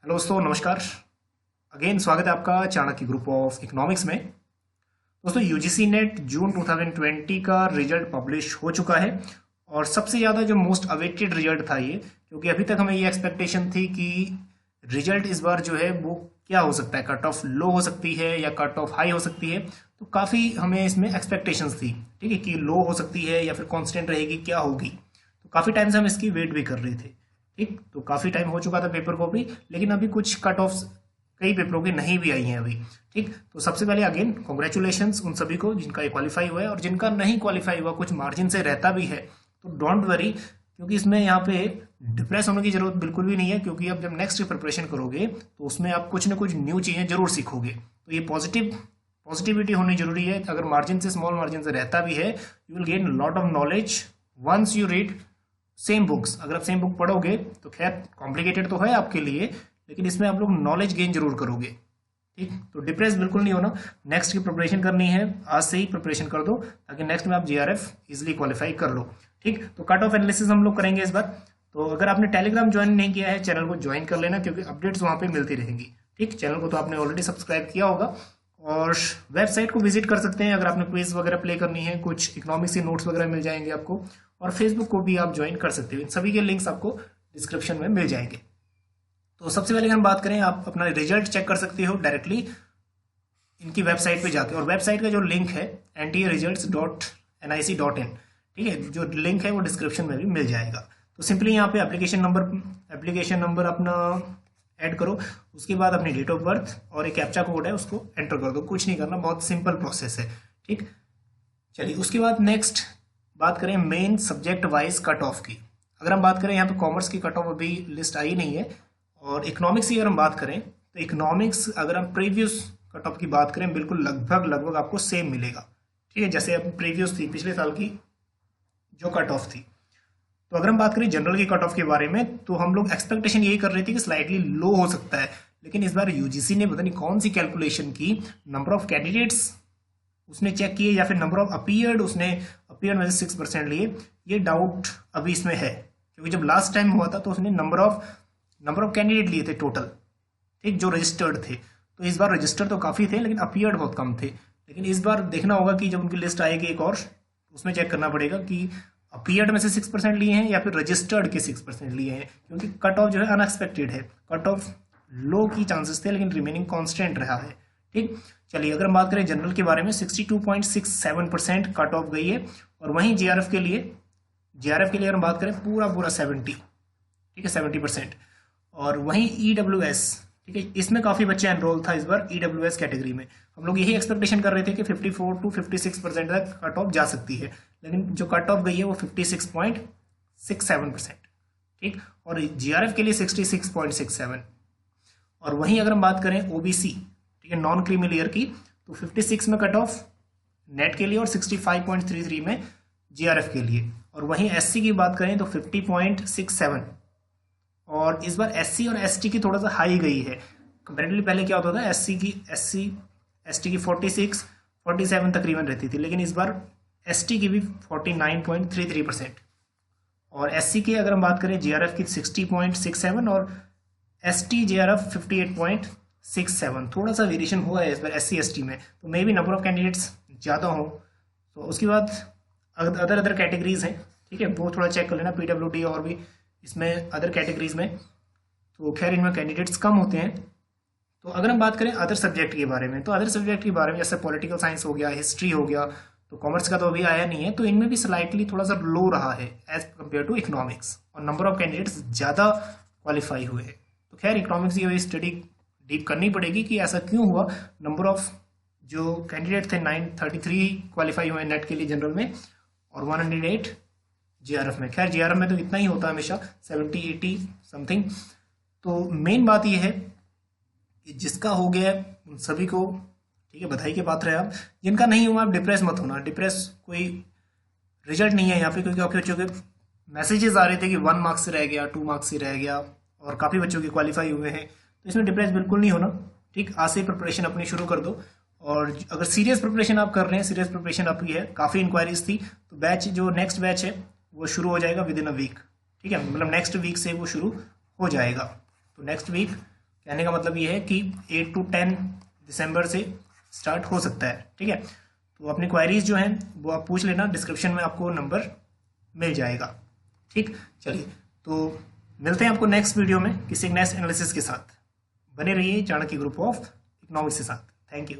Hello दोस्तों, नमस्कार। Again स्वागत है आपका चाणक्य ग्रुप ऑफ इकोनॉमिक्स में। दोस्तों, यूजीसी नेट जून 2020 का रिजल्ट पब्लिश हो चुका है और सबसे ज़्यादा जो मोस्ट अवेटेड रिजल्ट था ये, क्योंकि अभी तक हमें ये एक्सपेक्टेशन थी कि रिजल्ट इस बार जो है वो क्या हो सकता है, कट ऑफ लो हो सकती है या कट ऑफ हाई हो सकती है। तो काफ़ी हमें इसमें एक्सपेक्टेशंस थी, ठीक है, कि लो हो सकती है या फिर कांस्टेंट रहेगी, क्या होगी। तो काफ़ी टाइम से हम इसकी वेट भी कर रहे थे। ठीक, तो काफ़ी टाइम हो चुका था पेपर को भी, लेकिन अभी कुछ कट ऑफ कई पेपरों की नहीं भी आई हैं अभी। ठीक, तो सबसे पहले अगेन कॉन्ग्रेचुलेशंस उन सभी को जिनका ये क्वालिफाई हुआ है, और जिनका नहीं क्वालिफाई हुआ, कुछ मार्जिन से रहता भी है, तो डोंट वरी, क्योंकि इसमें यहाँ पे डिप्रेस होने की जरूरत बिल्कुल भी नहीं है, क्योंकि अब जब नेक्स्ट प्रिपरेशन करोगे तो उसमें आप कुछ ना कुछ न्यू चीज़ें जरूर सीखोगे। तो ये पॉजिटिविटी होनी जरूरी है। अगर मार्जिन से, स्मॉल मार्जिन से रहता भी है, you will gain lot of knowledge once you read same books. अगर आप सेम बुक पढ़ोगे तो खैर कॉम्प्लिकेटेड तो है आपके लिए, लेकिन इसमें आप लोग नॉलेज गेन जरूर करोगे। ठीक, तो डिप्रेस बिल्कुल नहीं होना। नेक्स्ट की प्रिपरेशन करनी है, आज से ही प्रिपरेशन कर दो, ताकि नेक्स्ट में आप जीआरएफ इजिली क्वालिफाई कर लो। ठीक, तो कट ऑफ एनालिसिस हम लोग करेंगे इस बार। तो अगर आपने टेलीग्राम ज्वाइन नहीं किया है, चैनल को ज्वाइन कर लेना, क्योंकि अपडेट्स वहाँ पे मिलती रहेंगी। ठीक, चैनल को तो आपने ऑलरेडी सब्सक्राइब किया होगा, और वेबसाइट को विजिट कर सकते हैं अगर आपने क्विज वगैरह प्ले करनी है, कुछ इकोनॉमिक्स के नोट्स वगैरह मिल जाएंगे आपको। और फेसबुक को भी आप ज्वाइन कर सकते हो, इन सभी के लिंक्स आपको डिस्क्रिप्शन में मिल जाएंगे। तो सबसे पहले हम बात करें, आप अपना रिजल्ट चेक कर सकते हो डायरेक्टली इनकी वेबसाइट पे जाके, और वेबसाइट का जो लिंक है ntaresults.nic.in, ठीक है, जो लिंक है वो डिस्क्रिप्शन में भी मिल जाएगा। तो सिंपली यहाँ पे एप्लीकेशन नंबर अपना ऐड करो, उसके बाद अपनी डेट ऑफ बर्थ और एक कैप्चा कोड है उसको एंटर कर दो। कुछ नहीं करना, बहुत सिंपल प्रोसेस है। ठीक, चलिए उसके बाद नेक्स्ट बात करें main subject wise cut off की। अगर हम बात करें, यहाँ पे कॉमर्स की कट ऑफ अभी लिस्ट आई नहीं है, और इकोनॉमिक्स की अगर हम बात करें तो इकोनॉमिक्स अगर हम प्रीवियस कट ऑफ की बात करें, बिल्कुल लगभग आपको सेम मिलेगा। ठीक है, जैसे अब प्रीवियस थी पिछले साल की जो कट ऑफ थी। तो अगर हम बात करें जनरल की कट ऑफ के बारे में, तो हम लोग एक्सपेक्टेशन यही कर रहे थे कि स्लाइटली लो हो सकता है, लेकिन इस बार यूजीसी ने पता नहीं कौन सी कैलकुलेशन की, नंबर ऑफ कैंडिडेट्स उसने चेक किए या फिर नंबर ऑफ अपीयर्ड, उसने अपीयर्ड में से 6% लिए। ये डाउट अभी इसमें है, क्योंकि जब लास्ट टाइम हुआ था तो उसने नंबर ऑफ कैंडिडेट लिए थे टोटल, ठीक, जो रजिस्टर्ड थे। तो इस बार रजिस्टर्ड तो काफ़ी थे, लेकिन अपीयर्ड बहुत कम थे। लेकिन इस बार देखना होगा कि जब उनकी लिस्ट आएगी एक और, उसमें चेक करना पड़ेगा कि अपीयर्ड में से 6% लिए हैं या फिर रजिस्टर्ड के 6% लिए हैं, क्योंकि कट ऑफ जो है अनएक्सपेक्टेड है। कट ऑफ लो की चांसेस थे, लेकिन रिमेनिंग कांस्टेंट रहा है। ठीक, चलिए अगर हम बात करें जनरल के बारे में, 62.67% कट ऑफ गई है। और वहीं जीआरएफ के लिए अगर हम बात करें पूरा 70, ठीक है, 70%। और वहीं ईडब्ल्यूएस, ठीक है, इसमें काफ़ी बच्चे एनरोल था इस बार ईडब्ल्यूएस कैटेगरी में। हम लोग यही एक्सपेक्टेशन कर रहे थे कि 54 to 56% तक कट ऑफ जा सकती है, लेकिन जो कट ऑफ गई है वो 56.67%। ठीक, और जीआरएफ के लिए 66.67। और वहीं अगर हम बात करें ओबीसी, ठीक है, नॉन क्रीमी लेयर की, तो 56 में कट ऑफ नेट के लिए और 65.33 में जीआरएफ के लिए। और वहीं एससी की बात करें तो 50.67। और इस बार एससी और एसटी की थोड़ा सा हाई गई है कंपेरेटिवली। पहले क्या होता था, एसटी की 47 तकरीबन रहती थी, लेकिन इस बार एसटी की भी 49.33%। और एससी की अगर हम बात करें जीआरएफ की 60.67 और एसटी जीआरएफ 58.67। थोड़ा सा वेरिएशन हुआ है इस बार एससी एसटी में, तो मे भी नंबर ऑफ कैंडिडेट्स ज़्यादा हो। तो उसके बाद अदर कैटेगरीज हैं, ठीक है, वो थोड़ा चेक कर लेना, पीडब्ल्यूडी और भी इसमें अदर कैटेगरीज में, तो खैर इनमें कैंडिडेट्स कम होते हैं। तो अगर हम बात करें अदर सब्जेक्ट के बारे में, तो अदर सब्जेक्ट के बारे में जैसे पॉलिटिकल साइंस हो गया, हिस्ट्री हो गया, तो कॉमर्स का तो अभी आया नहीं है, तो इनमें भी स्लाइटली थोड़ा सा लो रहा है एज कम्पेयर टू इकोनॉमिक्स, और नंबर ऑफ कैंडिडेट्स ज़्यादा क्वालिफाई हुए हैं। तो खैर इकोनॉमिक्स की स्टडी डीप करनी पड़ेगी कि ऐसा क्यों हुआ। नंबर ऑफ जो कैंडिडेट थे 933 क्वालिफाई हुए नेट के लिए जनरल में, और 108 जीआरएफ में। खैर जीआरएफ में तो इतना ही होता है हमेशा, 70-80 समथिंग। तो मेन बात यह है कि जिसका हो गया उन सभी को, ठीक है, बधाई के पात्र है आप। जिनका नहीं हुआ आप डिप्रेस मत होना। डिप्रेस कोई रिजल्ट नहीं है यहाँ पे, क्योंकि आपके बच्चों के मैसेजेस आ रहे थे कि 1 मार्क्स से रह गया, 2 मार्क्स से रह गया, और काफ़ी बच्चों के क्वालिफाई हुए हैं। तो इसमें डिप्रेस बिल्कुल नहीं होना। ठीक, आज से प्रिपरेशन अपनी शुरू कर दो। और अगर सीरियस प्रिपरेशन आप कर रहे हैं, सीरियस प्रिपरेशन आपकी है, काफ़ी इंक्वायरीज थी, तो बैच जो नेक्स्ट बैच है वो शुरू हो जाएगा विद इन अ वीक। ठीक है, मतलब नेक्स्ट वीक से वो शुरू हो जाएगा। तो नेक्स्ट वीक कहने का मतलब ये है कि 8 to 10 दिसंबर से स्टार्ट हो सकता है। ठीक है, तो अपनी क्वायरीज जो हैं वो आप पूछ लेना, डिस्क्रिप्शन में आपको नंबर मिल जाएगा। ठीक, चलिए तो मिलते हैं आपको नेक्स्ट वीडियो में किसी नेक्स्ट एनालिसिस के साथ। बने रहिए चाणक्य ग्रुप ऑफ इकोनॉमिक्स के साथ। Thank you.